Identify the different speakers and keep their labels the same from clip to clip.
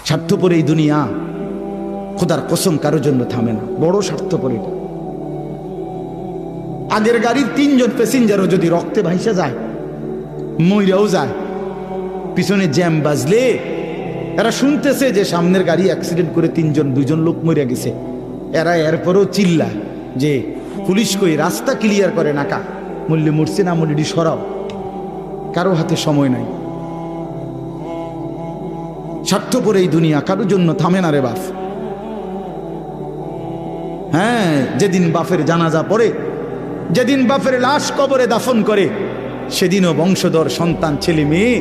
Speaker 1: স্বার্থপর এই দুনিয়া, খোদার কসম কারোর জন্য থামে না, বড় স্বার্থপর এটা। আগের গাড়ির 3 জন প্যাসেঞ্জারও যদি রক্তে ভাইসা যায়, মইরাও যায়, পিছনে জ্যাম বাজলে এরা শুনতেছে যে সামনের গাড়ি অ্যাক্সিডেন্ট করে 2 জন লোক মরে গেছে, এরা এরপরও চিল্লা যে পুলিশ কই, রাস্তা ক্লিয়ার করে নাকা, মূল্যে মরছে না মূল্যটি সরাও। কারো হাতে সময় নাই। স্বার্থপর এই দুনিয়া, কারোর জন্য থামে না রে বাপ। হ্যাঁ, যেদিন বাপের জানাজা পড়ে, যেদিন বাপের লাশ কবরে দাফন করে, সেদিনও বংশধর সন্তান ছেলে মেয়ে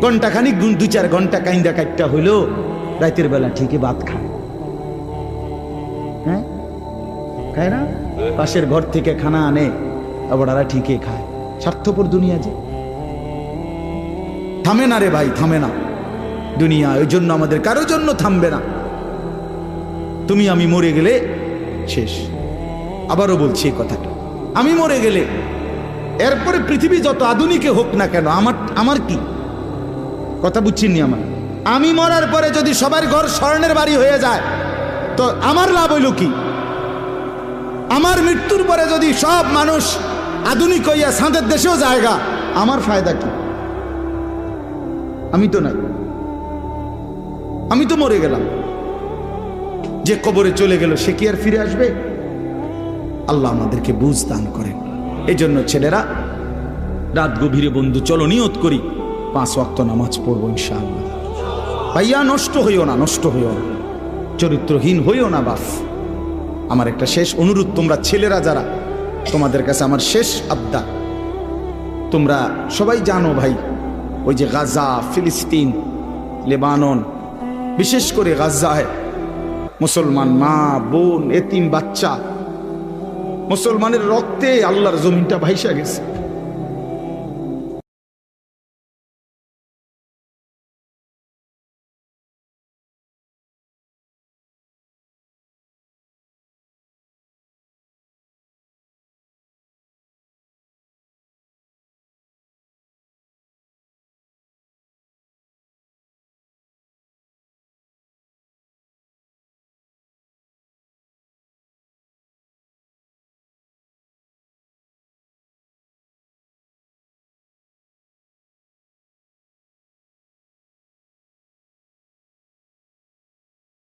Speaker 1: ঘন্টাখানিক 2-4 ঘন্টা কাইন্দা কাটটা হইলো, রাতের বেলা ঠিকই ভাত খায়। হ্যাঁ, খায় না? পাশের ঘর থেকে খানা আনে, আবার ওরা ঠিকই খায়। স্বার্থপর দুনিয়া যে, থামে না রে ভাই, থামে না দুনিয়া। ওই জন্য আমাদের কারোর জন্য থামবে না। তুমি আমি মরে গেলে শেষ। আবারও বলছি এই কথাটা, আমি মরে গেলে এরপরে পৃথিবী যত আধুনিকে হোক না কেন, আমার কি কথা বুঝছিনি? আমি মরার পরে যদি সবার ঘর স্বর্ণের বাড়ি হয়ে যায়, তো আমার লাভ হইল কি? আমার মৃত্যুর পরে যদি সব মানুষ আধুনিক হইয়া সাঁদের দেশেও জায়গা, আমার ফায়দা কি? আমি তো নাই, আমি তো মরে গেলাম। যে কবরে চলে গেল সে কি আর ফিরে আসবে? আল্লাহ আমাদেরকে বুঝ দান করেন। এই জন্য ছেলেরা, রাত গভীরে বন্ধু চলো নিয়ত করি 5 ওয়াক্ত নামাজ পড়বো ইনশাআল্লাহ। ভাইয়া নষ্ট হইও না, নষ্ট হইও না, চরিত্রহীন হইও না বাপ। আমার একটা শেষ অনুরোধ, তোমরা ছেলেরা যারা, তোমাদের কাছে আমার শেষ আবদার, তোমরা সবাই জানো ভাই, ওই যে গাজা, ফিলিস্তিন, লেবানন, বিশেষ করে গাজায় মুসলমান মা বোন, এতিম বাচ্চা, মুসলমানের রক্তে আল্লাহর জমিনটা ভাইসা গেছে।